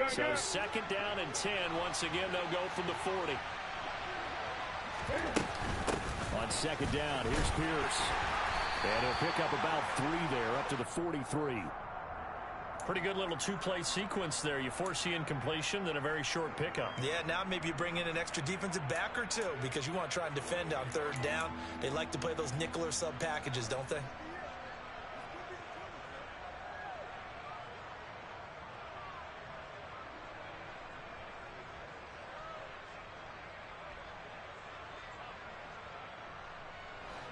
So second down and 10. Once again, they'll go from the 40. On second down, here's Pierce. And he'll pick up about 3 there, up to the 43. Pretty good little two-play sequence there. You force the incompletion, then a very short pickup. Yeah, now maybe you bring in an extra defensive back or two because you want to try and defend on third down. They like to play those nickel or sub packages, don't they?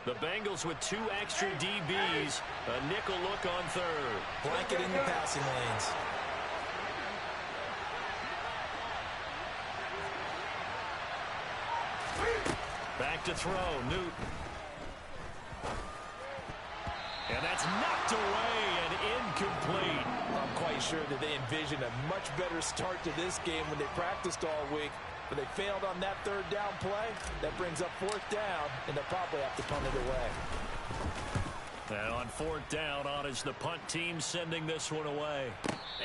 The Bengals with 2 extra DBs. A nickel look on third. Blanket in the passing lanes. Back to throw, Newton. And that's knocked away and incomplete. I'm quite sure that they envisioned a much better start to this game when they practiced all week. But they failed on that third down play. That brings up fourth down, and they'll probably have to punt it away. And on fourth down, on is the punt team sending this one away.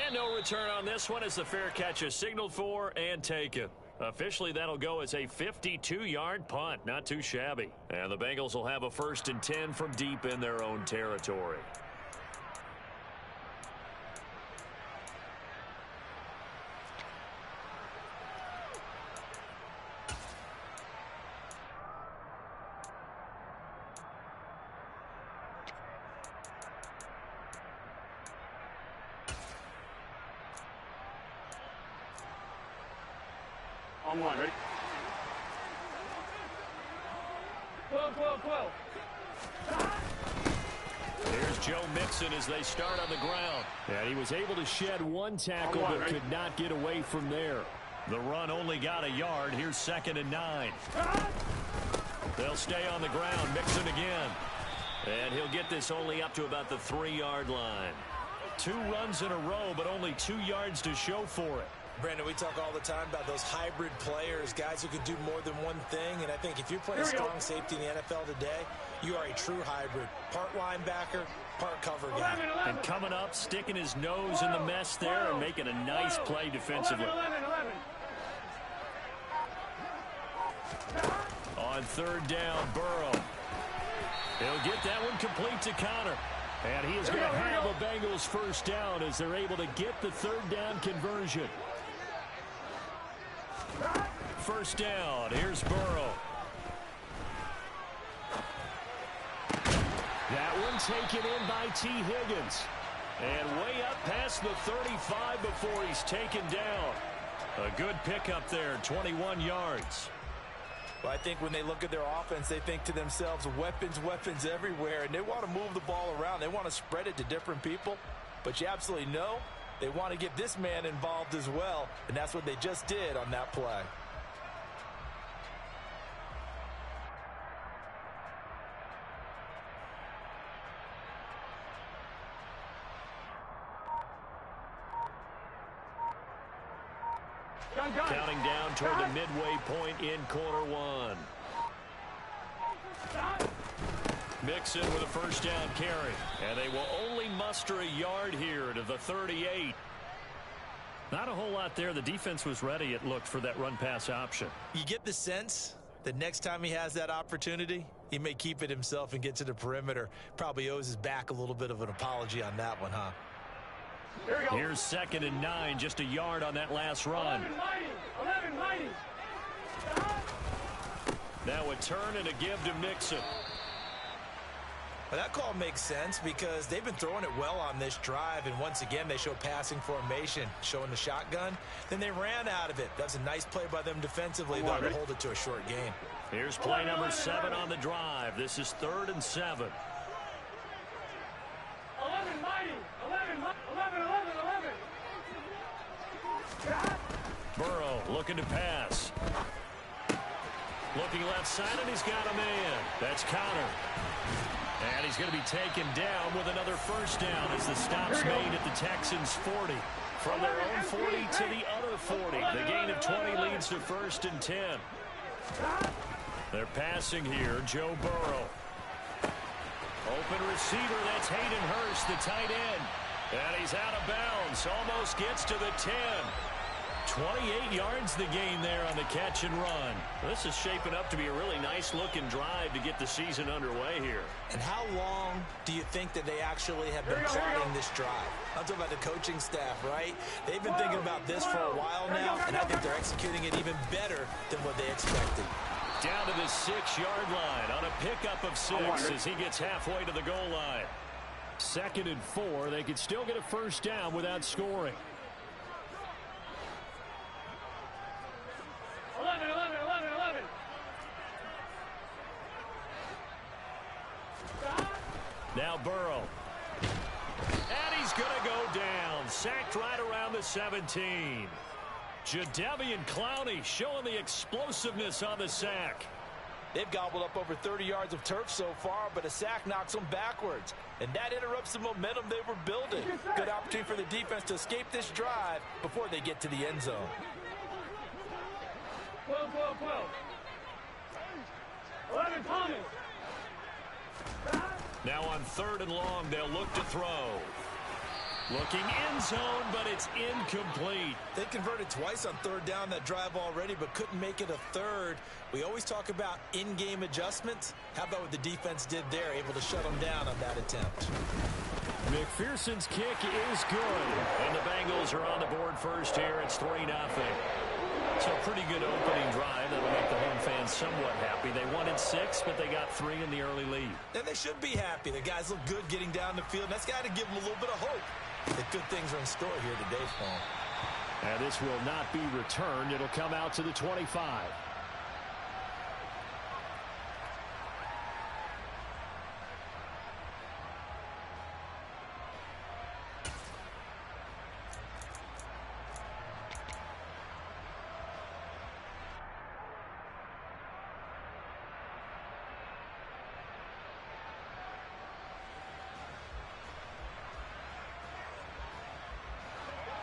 And no return on this one as the fair catch is signaled for and taken. Officially, that'll go as a 52-yard punt. Not too shabby. And the Bengals will have a 1st and 10 from deep in their own territory. On one, ready? 12, 12, 12. Here's Joe Mixon as they start on the ground. And he was able to shed 1 tackle, but could not get away from there. The run only got a yard. Here's 2nd and 9. They'll stay on the ground. Mixon again. And he'll get this only up to about the 3-yard line. 2 runs in a row, but only 2 yards to show for it. Brandon, we talk all the time about those hybrid players, guys who can do more than one thing. And I think if you're playing strong safety in the NFL today, you are a true hybrid. Part linebacker, part cover guy. And coming up, sticking his nose in the mess there and making a nice play defensively. 11. On third down, Burrow. He'll get that one complete to Connor. And he is going to have a Bengals 1st down as they're able to get the 3rd down conversion. 1st down. Here's Burrow. That one taken in by T. Higgins. And way up past the 35 before he's taken down. A good pickup there, 21 yards. Well, I think when they look at their offense, they think to themselves, weapons, weapons everywhere. And they want to move the ball around. They want to spread it to different people. But you absolutely know they want to get this man involved as well. And that's what they just did on that play. Counting down toward the midway point in quarter 1. Mixon with a 1st down carry. And they will only muster a yard here to the 38. Not a whole lot there. The defense was ready, it looked, for that run-pass option. You get the sense that next time he has that opportunity, he may keep it himself and get to the perimeter. Probably owes his back a little bit of an apology on that one, huh? Here's 2nd and 9, just a yard on that last run. 11 mighty. Now a turn and a give to Mixon. Well, that call makes sense because they've been throwing it well on this drive, and once again they show passing formation, showing the shotgun. Then they ran out of it. That's a nice play by them defensively, though, to hold it to a short gain. Here's play number 7 on the drive. This is 3rd and 7. 11 mighty. 11. Burrow looking to pass. Looking left side, and he's got a man. That's Connor. And he's going to be taken down with another 1st down as the stop's made at the Texans' 40. From their own 40 to the other 40. The gain of 20 leads to 1st and 10. They're passing here, Joe Burrow. Open receiver, that's Hayden Hurst, the tight end. And he's out of bounds. Almost gets to the 10. 28 yards the gain there on the catch and run. This is shaping up to be a really nice-looking drive to get the season underway here. And how long do you think that they actually have been plotting this drive? I'm talking about the coaching staff, right? They've been thinking about this for a while now, and I think they're executing it even better than what they expected. Down to the 6-yard line on a pickup of 6 as he gets halfway to the goal line. 2nd and 4. They could still get a first down without scoring. 11, 11, 11, 11. Now Burrow. And he's going to go down. Sacked right around the 17. Jadeveon Clowney showing the explosiveness on the sack. They've gobbled up over 30 yards of turf so far, but a sack knocks them backwards. And that interrupts the momentum they were building. Good opportunity for the defense to escape this drive before they get to the end zone. 12, 12, 12. 11, Thomas. Now on 3rd and long, they'll look to throw. Looking end zone, but it's incomplete. They converted twice on 3rd down that drive already, but couldn't make it a 3rd. We always talk about in-game adjustments. How about what the defense did there, able to shut them down on that attempt? McPherson's kick is good. And the Bengals are on the board first here. It's 3-0. So a pretty good opening drive that'll make the home fans somewhat happy. They wanted 6, but they got 3 in the early lead. And they should be happy. The guys look good getting down the field. That's got to give them a little bit of hope that good things are in store here today for them. And this will not be returned. It'll come out to the 25.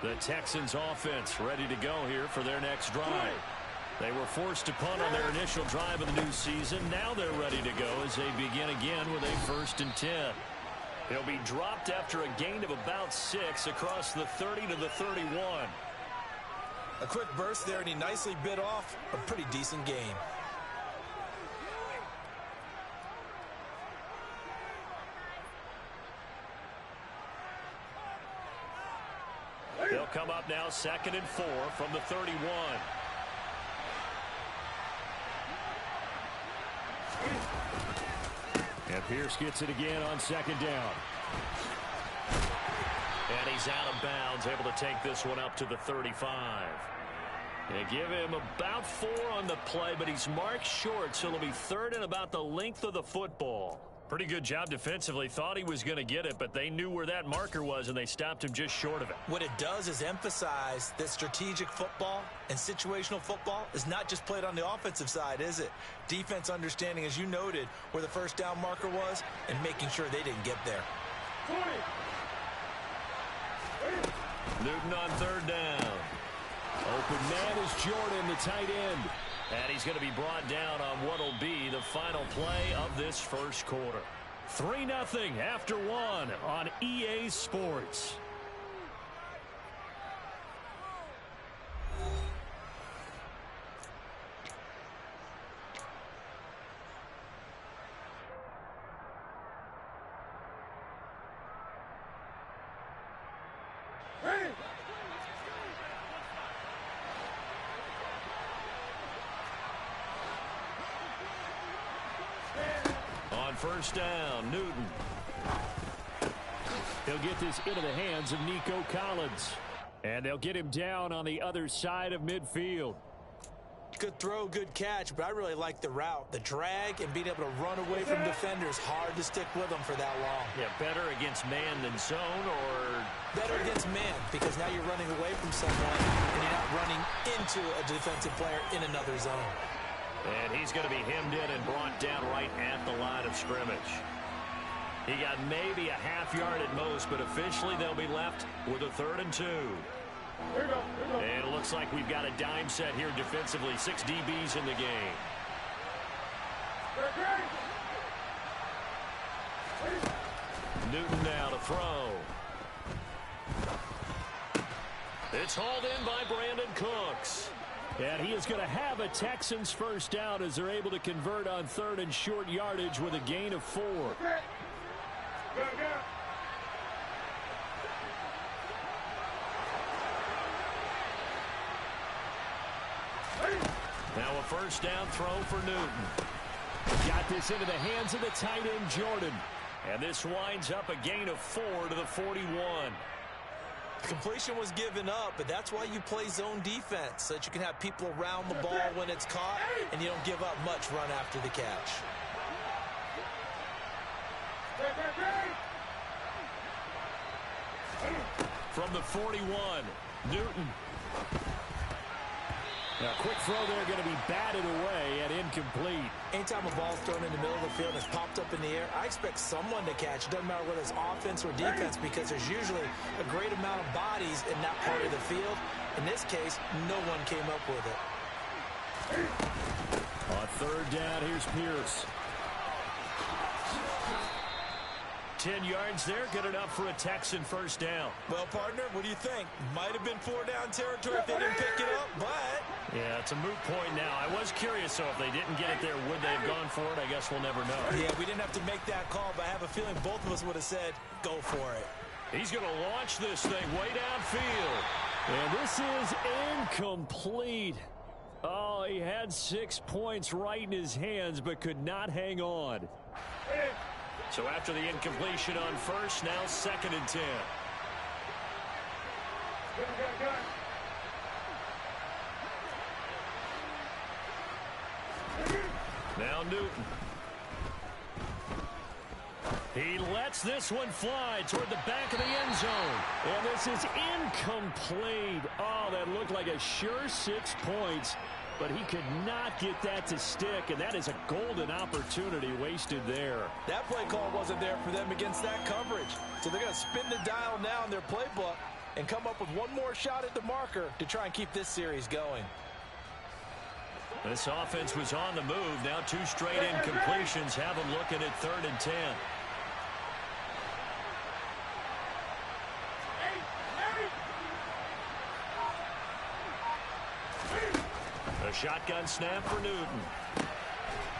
The Texans offense ready to go here for their next drive. They were forced to punt on their initial drive of the new season. Now they're ready to go as they begin again with a 1st and 10. He'll be dropped after a gain of about 6 across the 30 to the 31. A quick burst there, and he nicely bit off a pretty decent gain. They'll come up now 2nd and 4 from the 31. And Pierce gets it again on 2nd down. And he's out of bounds, able to take this one up to the 35. They give him about 4 on the play, but he's marked short, so it'll be 3rd and about the length of the football. Pretty good job defensively. Thought he was going to get it, but they knew where that marker was, and they stopped him just short of it. What it does is emphasize that strategic football and situational football is not just played on the offensive side, is it? Defense understanding, as you noted, where the 1st down marker was and making sure they didn't get there. 20. Newton on 3rd down. Open man is Jordan, the tight end. And he's going to be brought down on what will be the final play of this first quarter. 3-0 after 1 on EA Sports. On 1st down, Newton. He'll get this into the hands of Nico Collins. And they'll get him down on the other side of midfield. Good throw, good catch, but I really like the route. The drag and being able to run away from defenders. Hard to stick with them for that long. Yeah, better against man than zone, or... Better against man, because now you're running away from someone and you're not running into a defensive player in another zone. And he's going to be hemmed in and brought down right at the line of scrimmage. He got maybe a half yard at most, but officially they'll be left with a 3rd and 2. Here we go. And it looks like we've got a dime set here defensively. 6 DBs in the game. Newton now to throw. It's hauled in by Brandon Cooks. And he is going to have a Texans first down as they're able to convert on 3rd and short yardage with a gain of 4. Now a first down throw for Newton. Got this into the hands of the tight end, Jordan. And this winds up a gain of 4 to the 41. The completion was given up, but that's why you play zone defense, so that you can have people around the ball when it's caught, and you don't give up much run after the catch. From the 41, Newton. Now, quick throw there, going to be batted away and incomplete. Anytime a ball's thrown in the middle of the field and it's popped up in the air, I expect someone to catch. It doesn't matter whether it's offense or defense, because there's usually a great amount of bodies in that part of the field. In this case, no one came up with it. On 3rd down, here's Pierce. 10 yards there, good enough for a Texan first down. Well, partner, what do you think? Might have been 4-down territory if they didn't pick it up, but... Yeah, it's a moot point now. I was curious, so if they didn't get it there, would they have gone for it? I guess we'll never know. Yeah, we didn't have to make that call, but I have a feeling both of us would have said, go for it. He's going to launch this thing way downfield. And this is incomplete. Oh, he had 6 points right in his hands, but could not hang on. So after the incompletion on first, now 2nd and 10. Now Newton. He lets this one fly toward the back of the end zone. And this is incomplete. Oh, that looked like a sure 6 points. But he could not get that to stick, and that is a golden opportunity wasted there. That play call wasn't there for them against that coverage. So they're going to spin the dial now in their playbook and come up with one more shot at the marker to try and keep this series going. This offense was on the move. Now 2 straight incompletions have them looking at 3rd and 10. A shotgun snap for Newton.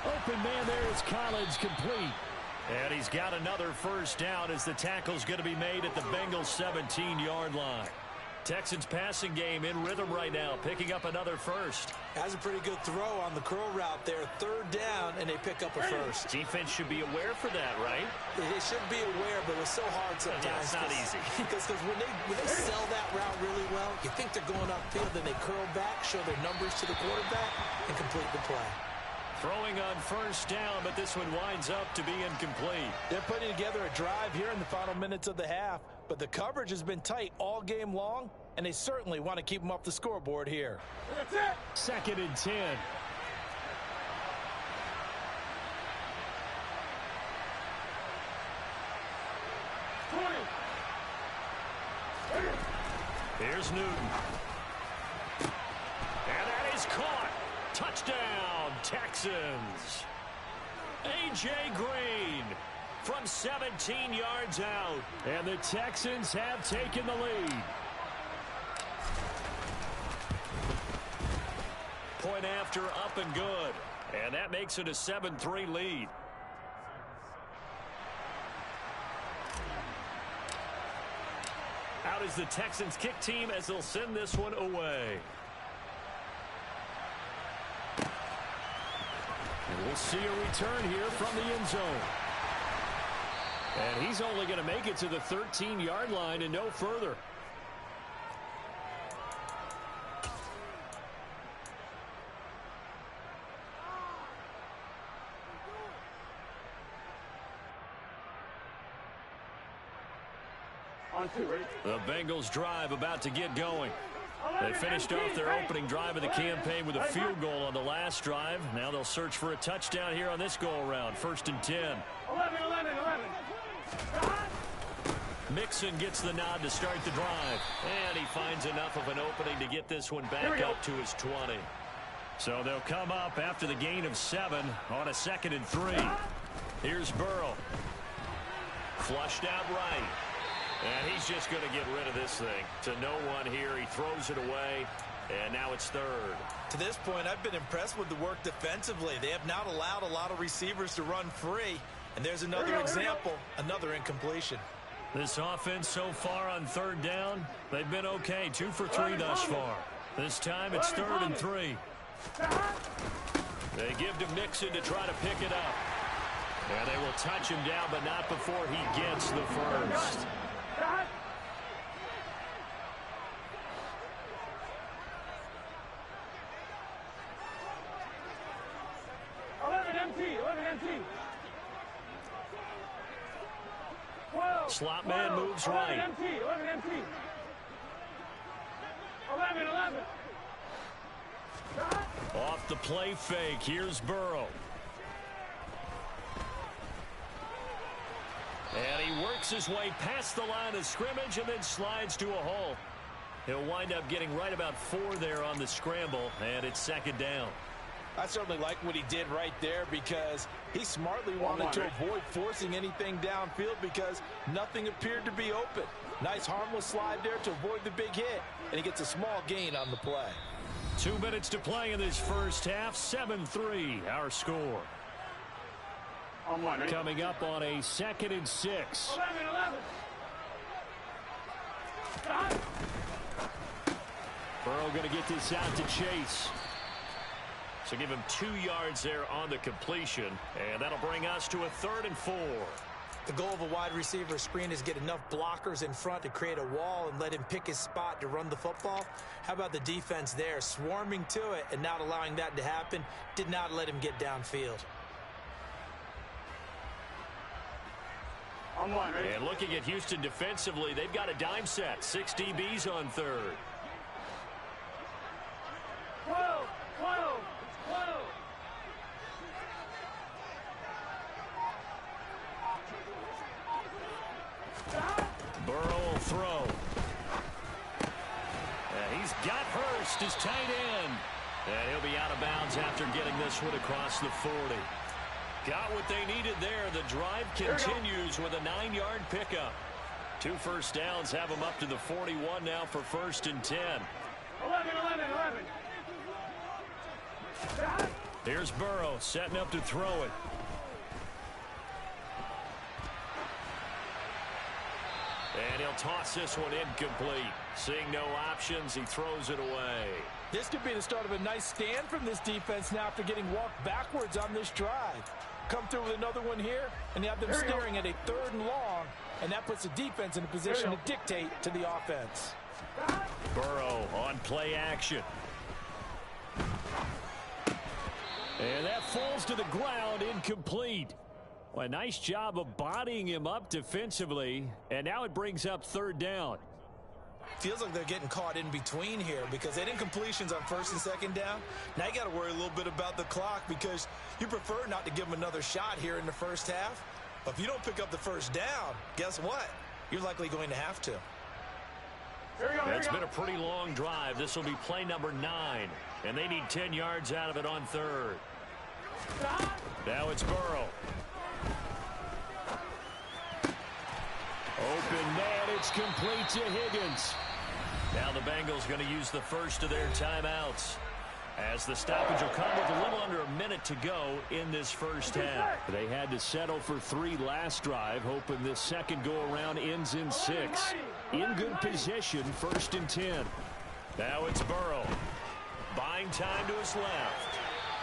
Open man there is Collins, complete. And he's got another first down as the tackle's going to be made at the Bengals' 17-yard line. Texans passing game in rhythm right now, picking up another first. Has a pretty good throw on the curl route there. 3rd down, and they pick up a first. Defense should be aware for that, right? They should be aware, but it's so hard sometimes. Yeah, it's not easy. Because when they sell that route really well, you think they're going upfield, then they curl back, show their numbers to the quarterback, and complete the play. Throwing on first down, but this one winds up to be incomplete. They're putting together a drive here in the final minutes of the half, but the coverage has been tight all game long, and they certainly want to keep them off the scoreboard here. 2nd and 10. Here's Newton. And that is caught. Touchdown, Texans. A.J. Green from 17 yards out. And the Texans have taken the lead. Point after, up and good. And that makes it a 7-3 lead. Out is the Texans kick team as they'll send this one away. And we'll see a return here from the end zone. And he's only going to make it to the 13-yard line and no further. The Bengals drive about to get going. They finished off their opening drive of the campaign with a field goal on the last drive. Now they'll search for a touchdown here on this go-around. 1st and 10. 11. Mixon gets the nod to start the drive. And he finds enough of an opening to get this one back up to his 20. So they'll come up after the gain of 7 on a 2nd and 3. Here's Burrow. Flushed out right. And he's just going to get rid of this thing. To no one here. He throws it away. And now it's third. To this point, I've been impressed with the work defensively. They have not allowed a lot of receivers to run free. And there's another example, another incompletion. This offense so far on third down, they've been okay. 2 for 3 thus far. This time it's 3rd and 3. They give to Mixon to try to pick it up. And they will touch him down, but not before he gets the first. 11 MT. 12. Slot man moves right. 11 MT. 11. Off the play fake. Here's Burrow. And he works his way past the line of scrimmage and then slides to a hole. He'll wind up getting right about 4 there on the scramble, and it's 2nd down. I certainly like what he did right there because he smartly wanted to avoid forcing anything downfield because nothing appeared to be open. Nice harmless slide there to avoid the big hit, and he gets a small gain on the play. 2 minutes to play in this first half. 7-3 our score. Coming up on a 2nd and 6. 11. Burrow going to get this out to Chase. So give him 2 yards there on the completion. And that'll bring us to a 3rd and 4. The goal of a wide receiver screen is get enough blockers in front to create a wall and let him pick his spot to run the football. How about the defense there, swarming to it and not allowing that to happen? Did not let him get downfield. And looking at Houston defensively, they've got a dime set. 6 DBs on 3rd. 12. Burrow will throw. And he's got Hurst, his tight end. And he'll be out of bounds after getting this one across the 40. Got what they needed there. The drive continues with a 9-yard pickup. 2 first downs have them up to the 41 now for 1st and 10. 11. Here's Burrow setting up to throw it. And he'll toss this one incomplete. Seeing no options, he throws it away. This could be the start of a nice stand from this defense now after getting walked backwards on this drive. Come through with another one here, and you have them staring at a 3rd and long, and that puts the defense in a position to dictate to the offense. Burrow on play action. And that falls to the ground, incomplete. Well, a nice job of bodying him up defensively, and now it brings up 3rd down. Feels like they're getting caught in between here because they didn't incompletions on 1st and 2nd down. Now you got to worry a little bit about the clock because you prefer not to give them another shot here in the first half. But if you don't pick up the 1st down, guess what? You're likely going to have to. It's been a pretty long drive. This will be play number 9, and they need 10 yards out of it on 3rd. Now it's Burrow. Open man, it's complete to Higgins. Now the Bengals going to use the first of their timeouts as the stoppage will come with a little under a minute to go in this first half. They had to settle for 3 last drive, hoping this second go-around ends in 6. In good position, 1st and 10. Now it's Burrow. Buying time to his left.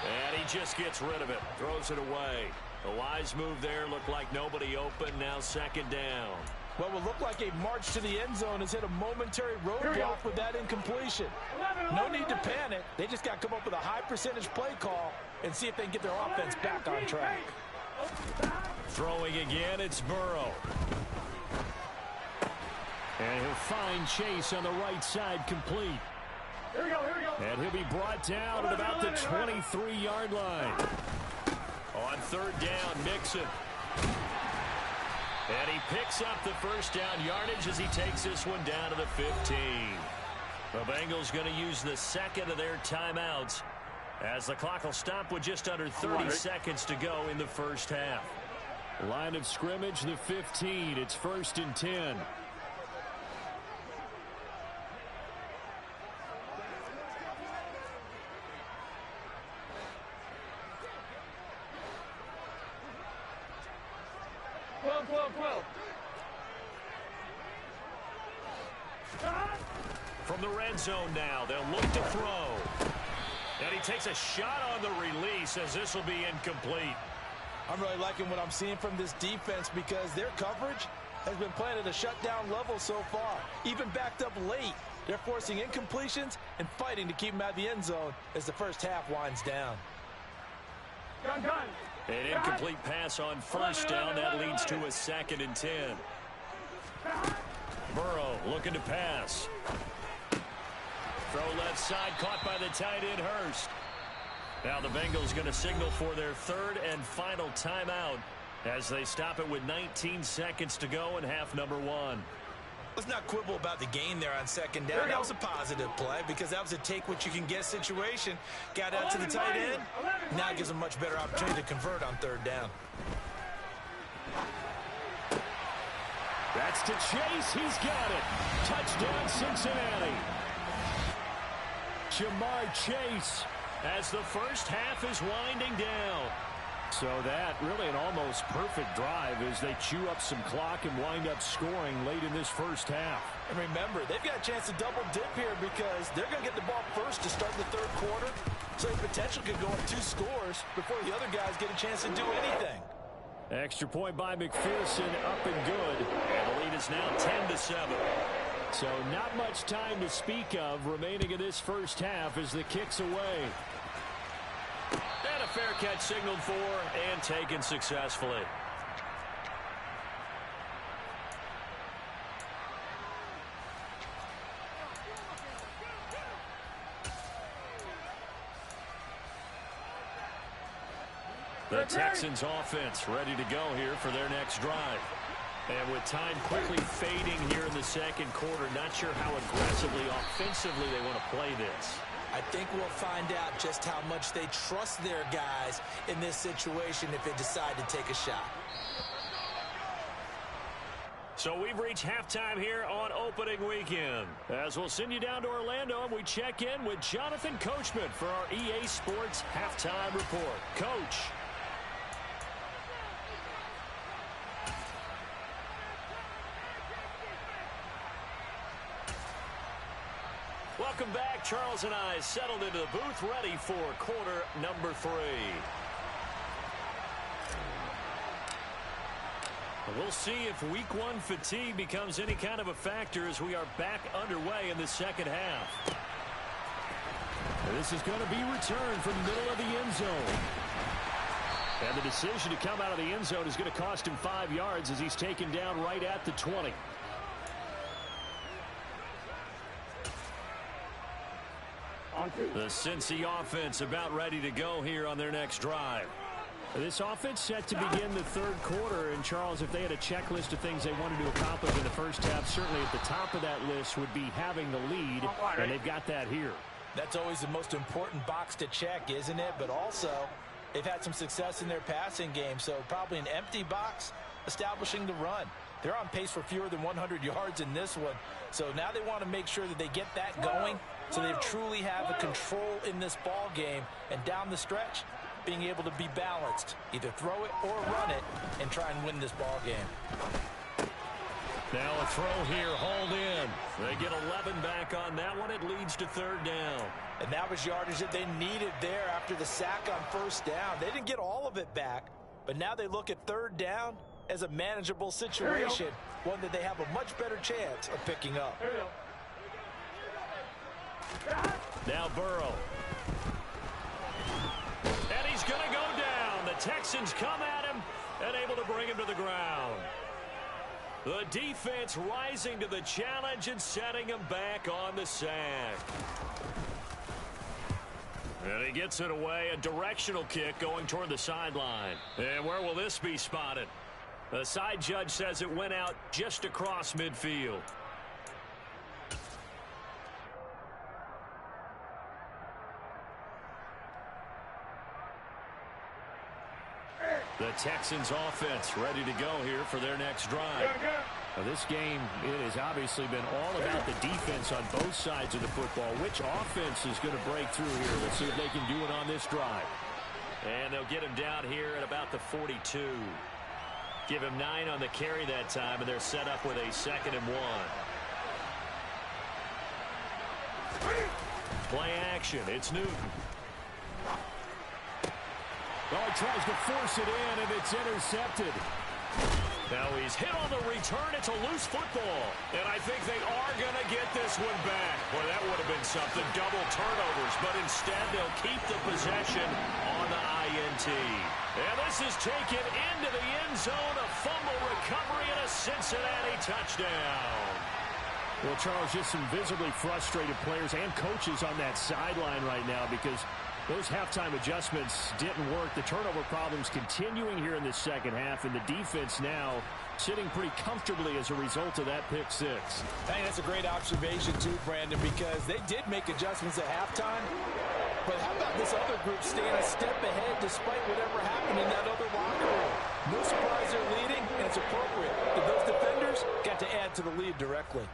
And he just gets rid of it. Throws it away. A wise move there. Looked like nobody open. Now 2nd down. What will look like a march to the end zone has hit a momentary roadblock with that incompletion. No need to panic. They just got to come up with a high percentage play call and see if they can get their offense back on track. Throwing again, it's Burrow. And he'll find Chase on the right side complete. And he'll be brought down at about the 23-yard line. On 3rd down, Mixon. And he picks up the 1st down yardage as he takes this one down to the 15. The Bengals going to use the 2nd of their timeouts as the clock will stop with just under 30 seconds to go in the first half. Line of scrimmage, the 15. It's 1st and 10. 12. From the red zone now, they'll look to throw. And he takes a shot on the release as this will be incomplete. I'm really liking what I'm seeing from this defense because their coverage has been playing at a shutdown level so far. Even backed up late, they're forcing incompletions and fighting to keep them out of the end zone as the first half winds down. An incomplete pass on first down. That leads to a 2nd and 10. Burrow looking to pass. Throw left side, caught by the tight end Hurst. Now the Bengals going to signal for their 3rd and final timeout as they stop it with 19 seconds to go in half number 1. Let's not quibble about the gain there on 2nd down. That was a positive play because that was a take-what-you-can-get situation. Got out to the tight end. Now it gives them a much better opportunity to convert on 3rd down. That's to Chase. He's got it. Touchdown, Cincinnati. Jamar Chase as the first half is winding down. So that really an almost perfect drive as they chew up some clock and wind up scoring late in this first half. And remember, they've got a chance to double dip here because they're going to get the ball first to start the 3rd quarter. So the potential could go up 2 scores before the other guys get a chance to do anything. Extra point by McPherson, up and good. And the lead is now 10-7. So not much time to speak of remaining in this first half as the kick's away. And a fair catch signaled for and taken successfully. The Texans offense ready to go here for their next drive. And with time quickly fading here in the 2nd quarter, not sure how aggressively, offensively they want to play this. I think we'll find out just how much they trust their guys in this situation if they decide to take a shot. So we've reached halftime here on opening weekend. As we'll send you down to Orlando and we check in with Jonathan Coachman for our EA Sports Halftime Report. Coach. Welcome back. Charles and I settled into the booth ready for quarter number 3. We'll see if week 1 fatigue becomes any kind of a factor as we are back underway in the 2nd half. This is going to be returned from the middle of the end zone. And the decision to come out of the end zone is going to cost him 5 yards as he's taken down right at the 20. The Cincy offense about ready to go here on their next drive. This offense set to begin the 3rd quarter. And, Charles, if they had a checklist of things they wanted to accomplish in the first half, certainly at the top of that list would be having the lead, and they've got that here. That's always the most important box to check, isn't it? But also, they've had some success in their passing game, so probably an empty box establishing the run. They're on pace for fewer than 100 yards in this one, so now they want to make sure that they get that going so they truly have a control in this ball game, and down the stretch, being able to be balanced, either throw it or run it, and try and win this ball game. Now a throw here, hauled in. They get 11 back on that one. It leads to 3rd down. And that was yardage that they needed there after the sack on 1st down. They didn't get all of it back, but now they look at 3rd down as a manageable situation, one that they have a much better chance of picking up. Now Burrow. And he's going to go down. The Texans come at him and able to bring him to the ground. The defense rising to the challenge and setting him back on the sack. And he gets it away. A directional kick going toward the sideline. And where will this be spotted? The side judge says it went out just across midfield. The Texans offense ready to go here for their next drive. Now this game, it has obviously been all about the defense on both sides of the football. Which offense is going to break through here? Let's see if they can do it on this drive. And they'll get him down here at about the 42. Give him 9 on the carry that time, and they're set up with a 2nd and 1. Play action. It's Newton. Oh, he tries to force it in, and it's intercepted. Now he's hit on the return. It's a loose football. And I think they are going to get this one back. Boy, that would have been something. Double turnovers. But instead, they'll keep the possession on the INT. And this is taken into the end zone. A fumble recovery and a Cincinnati touchdown. Well, Charles, just some visibly frustrated players and coaches on that sideline right now because those halftime adjustments didn't work. The turnover problems continuing here in the second half, and the defense now sitting pretty comfortably as a result of that pick six. I think that's a great observation, too, Brandon, because they did make adjustments at halftime. But how about this other group staying a step ahead despite whatever happened in that other locker room? No surprise they're leading, and it's appropriate. But those defenders got to add to the lead directly.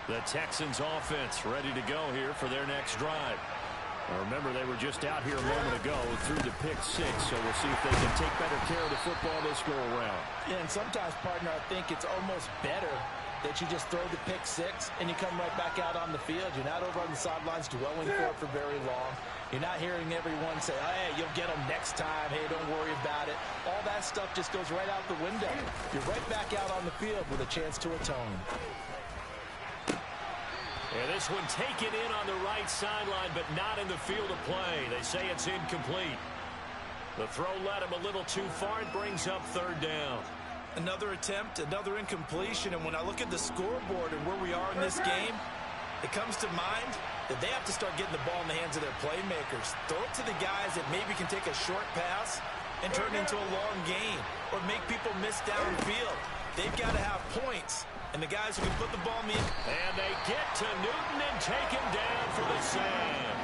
The Texans offense ready to go here for their next drive. Now remember, they were just out here a moment ago through the pick six, so we'll see if they can take better care of the football this go around. Yeah, and sometimes, partner, I think it's almost better that you just throw the pick six and you come right back out on the field. You're not over on the sidelines dwelling for it for very long. You're not hearing everyone say, oh, hey, you'll get them next time. Hey, don't worry about it. All that stuff just goes right out the window. You're right back out on the field with a chance to atone. And this one taken in on the right sideline, but not in the field of play. They say it's incomplete. The throw led him a little too far. It brings up 3rd down. Another attempt, another incompletion. And when I look at the scoreboard and where we are in this game, it comes to mind that they have to start getting the ball in the hands of their playmakers. Throw it to the guys that maybe can take a short pass and turn it into a long gain or make people miss downfield. They've got to have points. And the guys who can put the ball in. And they get to Newton and take him down for the sack.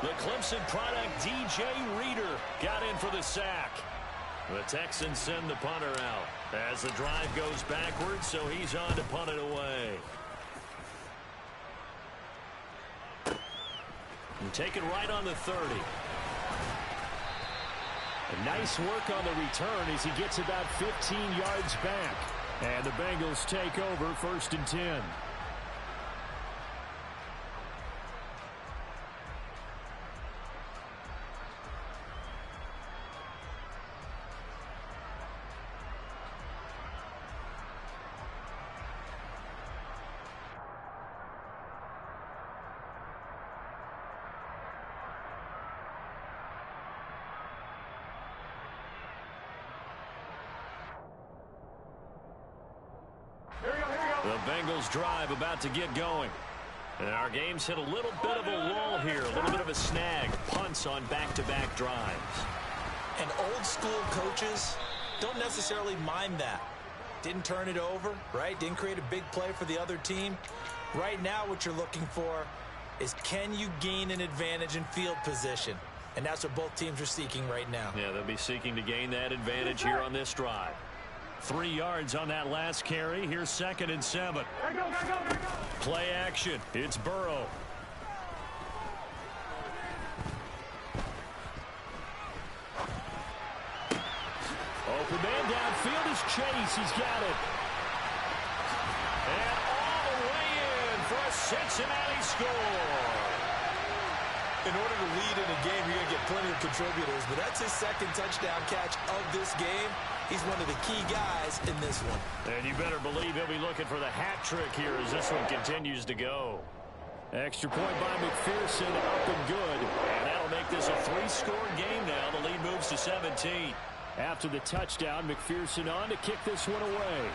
The Clemson product, DJ Reader, got in for the sack. The Texans send the punter out as the drive goes backwards, so he's on to punt it away. And taken right on the 30. A nice work on the return as he gets about 15 yards back. And the Bengals take over 1st and 10. The Bengals drive about to get going. And our game's hit a little bit of a lull here, a little bit of a snag. Punts on back-to-back drives. And old school coaches don't necessarily mind that. Didn't turn it over, right? Didn't create a big play for the other team. Right now what you're looking for is can you gain an advantage in field position? And that's what both teams are seeking right now. Yeah, they'll be seeking to gain that advantage here on this drive. 3 yards on that last carry. Here's 2nd and 7. Play action. It's Burrow. Open man downfield is Chase. He's got it. And all the way in for a Cincinnati score. In order to lead in a game, you're going to get plenty of contributors, but that's his 2nd touchdown catch of this game. He's one of the key guys in this one. And you better believe he'll be looking for the hat trick here as this one continues to go. Extra point by McPherson, up and good. And that'll make this a 3-score game now. The lead moves to 17. After the touchdown, McPherson on to kick this one away.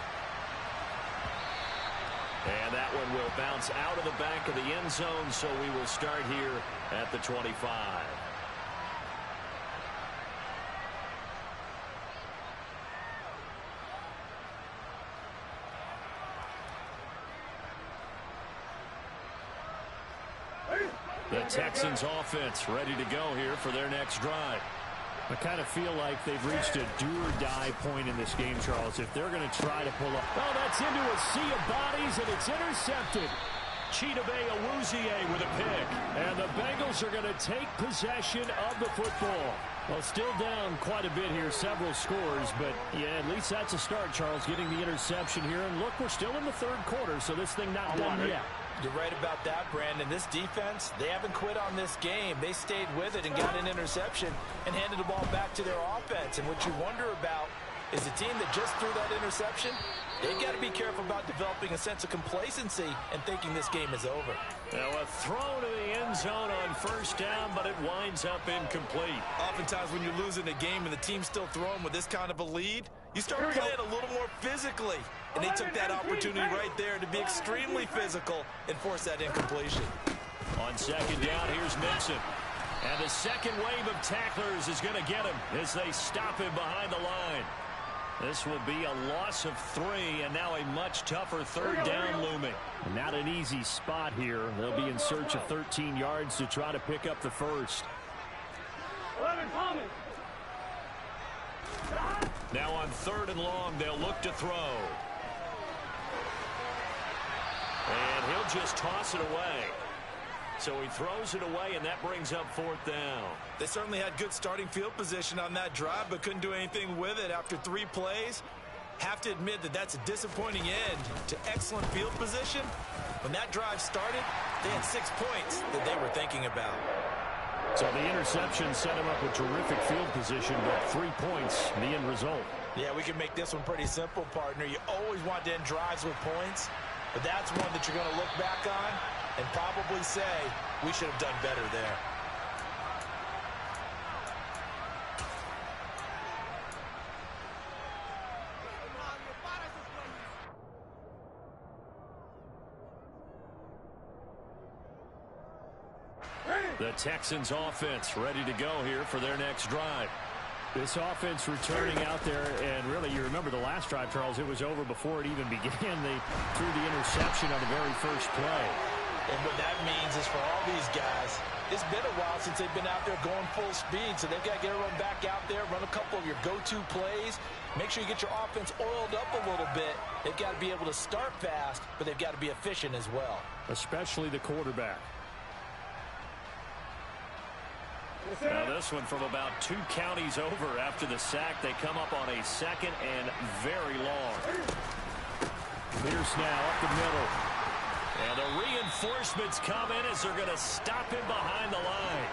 And that one will bounce out of the back of the end zone, so we will start here at the 25. The Texans offense ready to go here for their next drive. I kind of feel like they've reached a do-or-die point in this game, Charles. If they're going to try to pull up. Oh, that's into a sea of bodies, and it's intercepted. Chidobe Awuzie with a pick. And the Bengals are going to take possession of the football. Well, still down quite a bit here, several scores, but yeah, at least that's a start, Charles, getting the interception here. And look, we're still in the third quarter, so this thing not done yet. You're right about that, Brandon. This defense, they haven't quit on this game. They stayed with it and got an interception and handed the ball back to their offense. And what you wonder about is a team that just threw that interception, they've got to be careful about developing a sense of complacency and thinking this game is over. Now a throw to the end zone on first down, but it winds up incomplete. Oftentimes when you're losing a game and the team's still throwing with this kind of a lead, you start playing a little more physically. And they took that opportunity right there to be extremely physical and force that incompletion. On second down, here's Mixon. And the second wave of tacklers is going to get him as they stop him behind the line. This will be a loss of 3, and now a much tougher third down looming. Not an easy spot here. They'll be in search of 13 yards to try to pick up the first. 11 Thomas. Now on third and long, they'll look to throw. And he'll just toss it away. So he throws it away, and that brings up fourth down. They certainly had good starting field position on that drive, but couldn't do anything with it after 3 plays. Have to admit that that's a disappointing end to excellent field position. When that drive started, they had 6 points that they were thinking about. So the interception set him up with terrific field position, but 3 points, the end result. Yeah, we can make this one pretty simple, partner. You always want to end drives with points, but that's one that you're going to look back on and probably say, we should have done better there. The Texans offense ready to go here for their next drive. This offense returning out there, and really, you remember the last drive, Charles, it was over before it even began. They threw the interception on the very first play. And what that means is for all these guys, it's been a while since they've been out there going full speed, so they've got to get everyone back out there, run a couple of your go-to plays, make sure you get your offense oiled up a little bit. They've got to be able to start fast, but they've got to be efficient as well. Especially the quarterback. Now this one from about 2 counties over after the sack. They come up on a second and very long. Pierce now up the middle. And the reinforcements come in as they're going to stop him behind the line.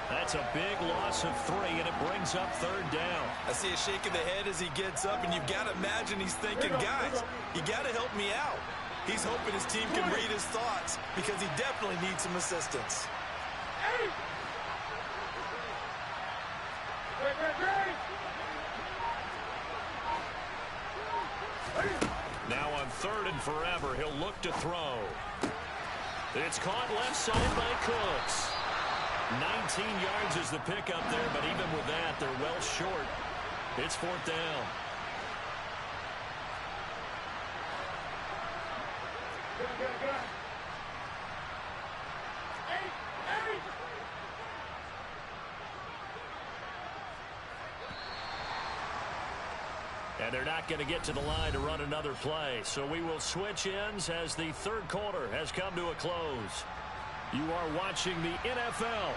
That's a big loss of 3, and it brings up third down. I see a shake of the head as he gets up, and you've got to imagine he's thinking, guys, you got to help me out. He's hoping his team can read his thoughts because he definitely needs some assistance. Now on third and forever, he'll look to throw. It's caught left side by Cooks. 19 yards is the pickup there, but even with that, they're well short. It's fourth down. And they're not going to get to the line to run another play. So we will switch ends as the third quarter has come to a close. You are watching the NFL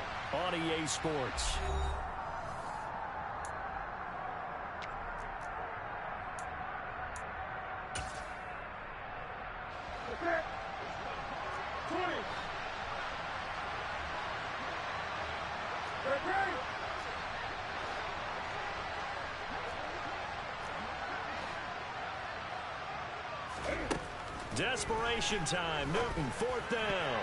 on EA Sports. Desperation time. Newton, fourth down.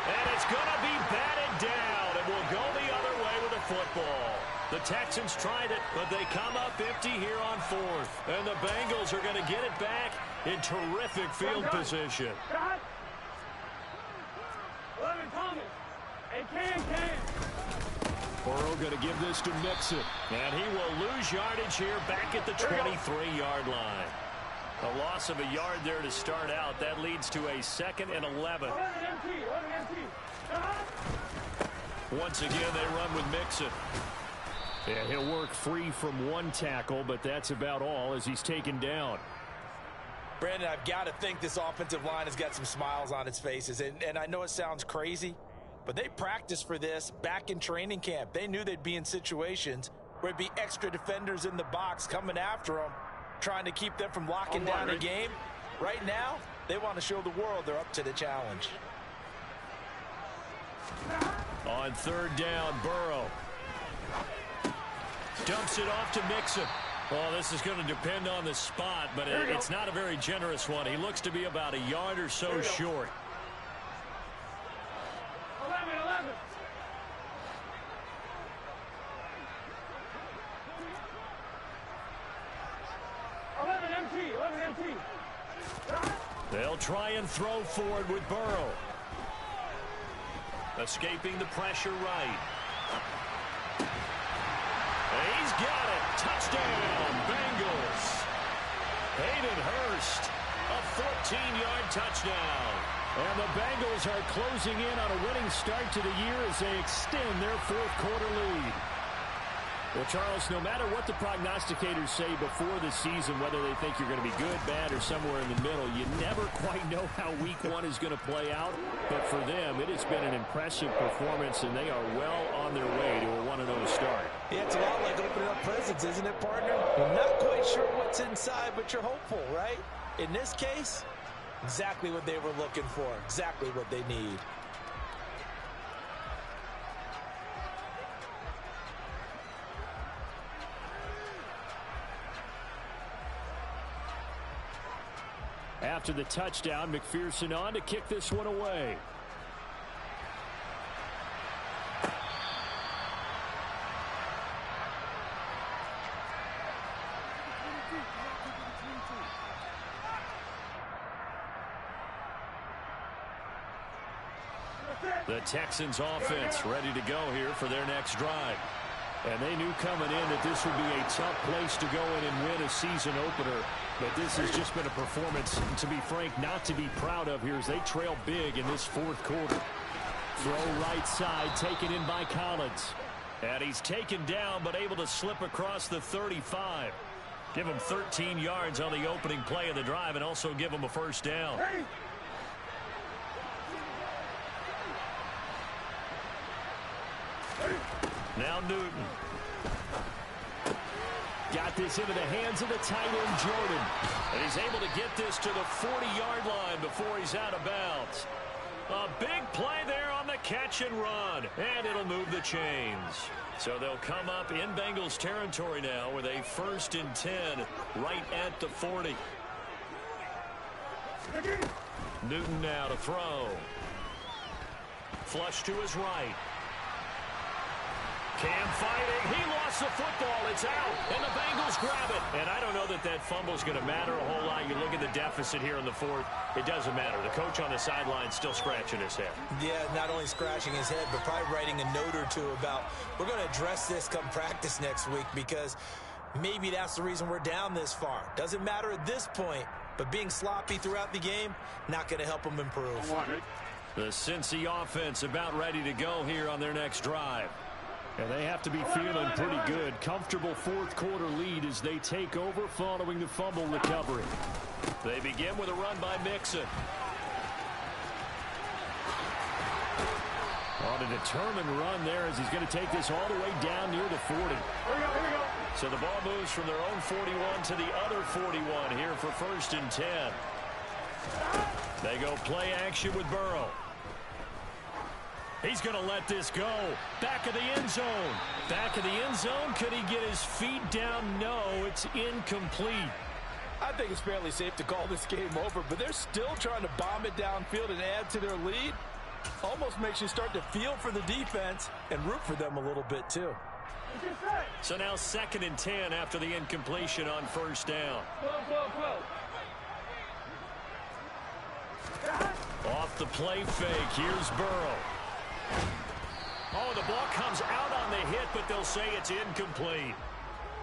And it's going to be batted down. It will go the other way with the football. The Texans tried it, but they come up empty here on fourth. And the Bengals are going to get it back in terrific field position. 11 Thomas. And Can. Burrow going to give this to Mixon. And he will lose yardage here back at the 23-yard line. A loss of a yard there to start out. That leads to a 2nd and 11. Once again, they run with Mixon. Yeah, he'll work free from one tackle, but that's about all as he's taken down. Brandon, I've got to think this offensive line has got some smiles on its faces. And I know it sounds crazy, but they practiced for this back in training camp. They knew they'd be in situations where it'd be extra defenders in the box coming after them, trying to keep them from locking down a game. Right now, they want to show the world they're up to the challenge. On third down, Burrow dumps it off to Mixon. Well, this is going to depend on the spot, but it's not a very generous one. He looks to be about a yard or so short. 11. 11 MT. They'll try and throw forward with Burrow. Escaping the pressure right. He's got it. Touchdown, Bengals. Hayden Hurst, a 14-yard touchdown. And the Bengals are closing in on a winning start to the year as they extend their fourth-quarter lead. Well, Charles, no matter what the prognosticators say before the season, whether they think you're going to be good, bad, or somewhere in the middle, you never quite know how week one is going to play out. But for them, it has been an impressive performance, and they are well on their way to a 1-0 start. Yeah, it's a lot like opening up presents, isn't it, partner? You're not quite sure what's inside, but you're hopeful, right? In this case, exactly what they were looking for, exactly what they need. After the touchdown, McPherson on to kick this one away. The Texans offense ready to go here for their next drive. And they knew coming in that this would be a tough place to go in and win a season opener. But this has just been a performance, to be frank, not to be proud of here as they trail big in this fourth quarter. Throw right side, taken in by Collins. And he's taken down, but able to slip across the 35. Give him 13 yards on the opening play of the drive and also give him a first down. Now Newton. Got this into the hands of the tight end, Jordan. And he's able to get this to the 40-yard line before he's out of bounds. A big play there on the catch and run. And it'll move the chains. So they'll come up in Bengals territory now with a 1st and 10 right at the 40. Newton now to throw. Flush to his right. Cam fighting. He lost the football. It's out. And the Bengals grab it. And I don't know that that fumble is going to matter a whole lot. You look at the deficit here in the fourth. It doesn't matter. The coach on the sideline still scratching his head. Yeah, not only scratching his head, but probably writing a note or two about, we're going to address this come practice next week because maybe that's the reason we're down this far. Doesn't matter at this point, but being sloppy throughout the game, not going to help them improve. The Cincy offense about ready to go here on their next drive. And they have to be feeling pretty good. Comfortable fourth-quarter lead as they take over following the fumble recovery. They begin with a run by Mixon. On a determined run there as he's going to take this all the way down near the 40. Here we go. So the ball moves from their own 41 to the other 41 here for 1st and 10. They go play action with Burrow. He's going to let this go. Back of the end zone. Back of the end zone. Could he get his feet down? No, it's incomplete. I think it's fairly safe to call this game over, but they're still trying to bomb it downfield and add to their lead. Almost makes you start to feel for the defense and root for them a little bit too. So now 2nd and 10 after the incompletion on 1st down. Off the play fake. Here's Burrow. Oh, the ball comes out on the hit, but they'll say it's incomplete.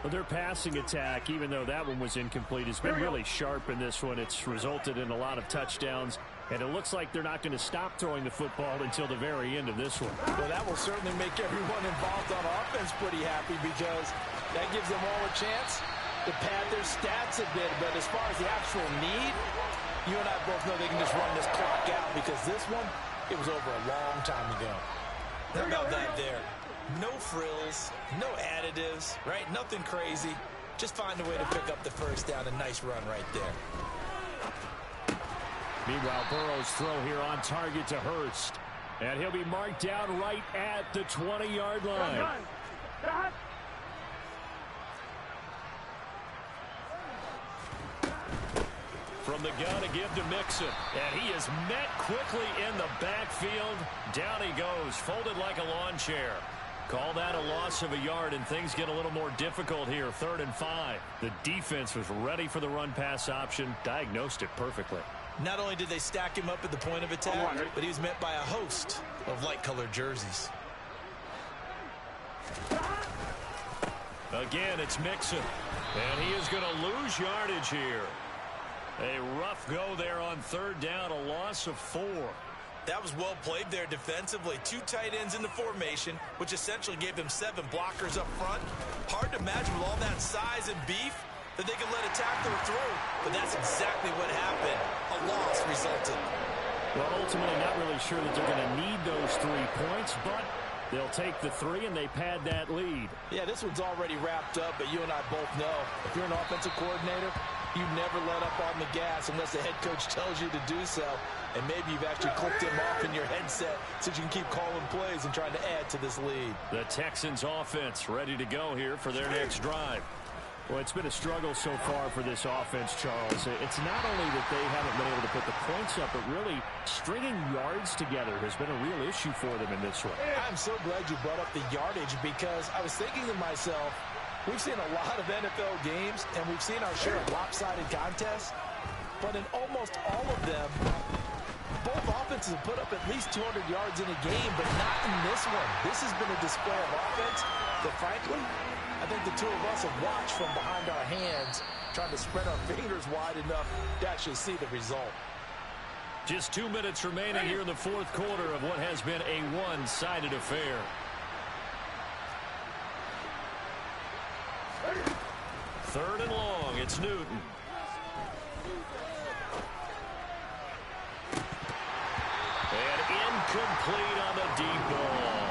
Well, their passing attack, even though that one was incomplete, has been really sharp in this one. It's resulted in a lot of touchdowns And it looks like they're not going to stop throwing the football until the very end of this one. Well, that will certainly make everyone involved on offense pretty happy because that gives them all a chance to pad their stats a bit. But as far as the actual need, you and I both know they can just run this clock out because this one, it was over a long time ago. How about that there? No frills, no additives, right? Nothing crazy. Just find a way to pick up the first down. A nice run right there. Meanwhile, Burrow's throw here on target to Hurst. And he'll be marked down right at the 20-yard line. From the gun to give to Mixon. And he is met quickly in the backfield. Down he goes, folded like a lawn chair. Call that a loss of a yard, and things get a little more difficult here. 3rd and 5. The defense was ready for the run-pass option, diagnosed it perfectly. Not only did they stack him up at the point of attack, but he was met by a host of light-colored jerseys. Again, it's Mixon. And he is going to lose yardage here. A rough go there on 3rd down, a loss of 4. That was well played there defensively. 2 tight ends in the formation, which essentially gave them 7 blockers up front. Hard to imagine with all that size and beef that they could let a tackler through, but that's exactly what happened. A loss resulted. Well, ultimately, not really sure that they're going to need those 3 points, but they'll take the 3 and they pad that lead. Yeah, this one's already wrapped up, but you and I both know if you're an offensive coordinator, you never let up on the gas unless the head coach tells you to do so. And maybe you've actually clicked him off in your headset so you can keep calling plays and trying to add to this lead. The Texans offense ready to go here for their next drive. Well, it's been a struggle so far for this offense, Charles. It's not only that they haven't been able to put the points up, but really stringing yards together has been a real issue for them in this one. I'm so glad you brought up the yardage because I was thinking to myself, we've seen a lot of NFL games and we've seen our share of lopsided contests, but in almost all of them, both offenses have put up at least 200 yards in a game, but not in this one. This has been a display of offense that, frankly, I think the two of us have watched from behind our hands, trying to spread our fingers wide enough to actually see the result. Just 2 minutes remaining here in the 4th quarter of what has been a one-sided affair. Third and long, it's Newton. And incomplete on the deep ball.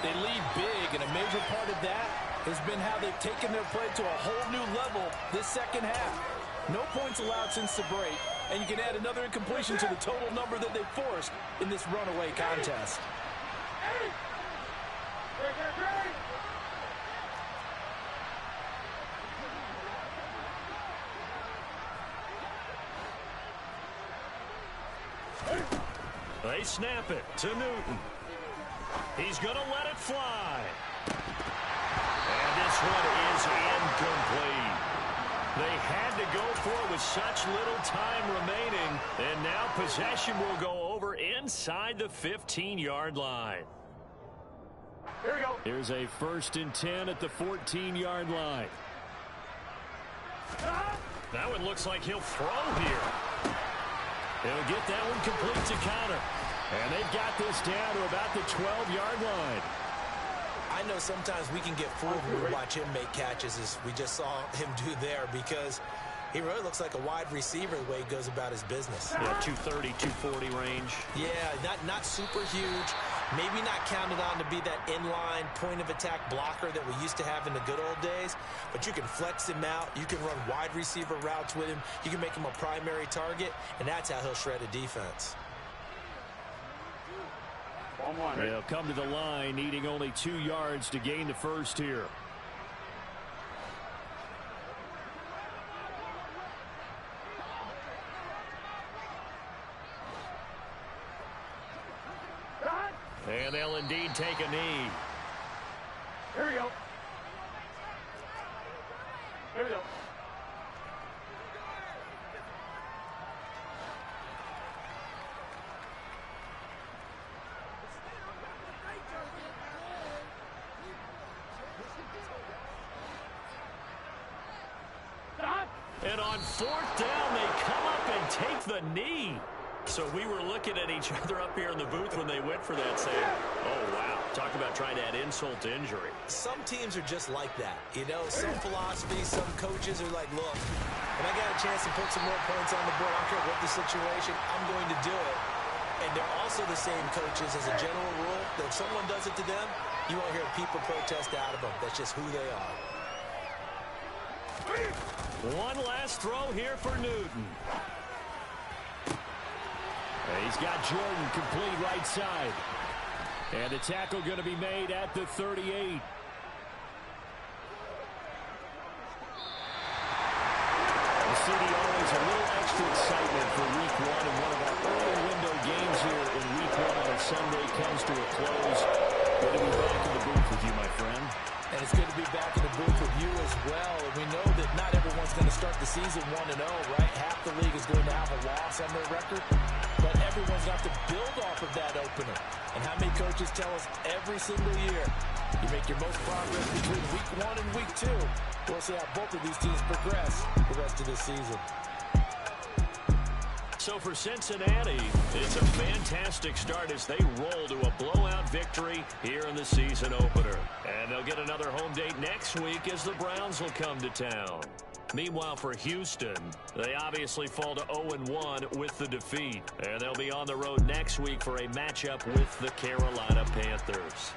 They lead big, and a major part of that has been how they've taken their play to a whole new level this second half. No points allowed since the break, and you can add another incompletion to the total number that they forced in this runaway contest. They snap it to Newton. He's going to let it fly. And this one is incomplete. They had to go for it with such little time remaining. And now possession will go over inside the 15-yard line. Here we go. Here's a 1st and 10 at the 14-yard line. That one looks like he'll throw here. He'll get that one complete to counter. And they've got this down to about the 12-yard line. I know sometimes we can get fooled when we watch him make catches, as we just saw him do there, because he really looks like a wide receiver the way he goes about his business. Yeah, 230, 240 range. Yeah, not super huge. Maybe not counted on to be that inline point-of-attack blocker that we used to have in the good old days, but you can flex him out. You can run wide receiver routes with him. You can make him a primary target, and that's how he'll shred a defense. They'll come to the line, needing only 2 yards to gain the first here. And they'll indeed take a knee. Here we go. Here we go. And on 4th down, they come up and take the knee. So we were looking at each other up here in the booth when they went for that, saying, oh, wow, talk about trying to add insult to injury. Some teams are just like that. You know, some philosophies, some coaches are like, look, when I got a chance to put some more points on the board, I don't care what the situation, I'm going to do it. And they're also the same coaches as a general rule that if someone does it to them, you won't hear people protest out of them. That's just who they are. One last throw here for Newton. He's got Jordan complete right side. And the tackle going to be made at the 38. The city always a little extra excitement for week one, and one of our early window games here in week one on a Sunday comes to a close. Good to be back in the booth with you, my friend. And it's good to be back in the booth with you as well. And we know that not everyone's going to start the season 1-0, right? Half the league is going to have a loss on their record. But everyone's got to build off of that opener. And how many coaches tell us every single year, you make your most progress between week 1 and week 2. We'll see how both of these teams progress the rest of the season. So for Cincinnati, it's a fantastic start as they roll to a blowout victory here in the season opener. And they'll get another home date next week as the Browns will come to town. Meanwhile, for Houston, they obviously fall to 0-1 with the defeat. And they'll be on the road next week for a matchup with the Carolina Panthers.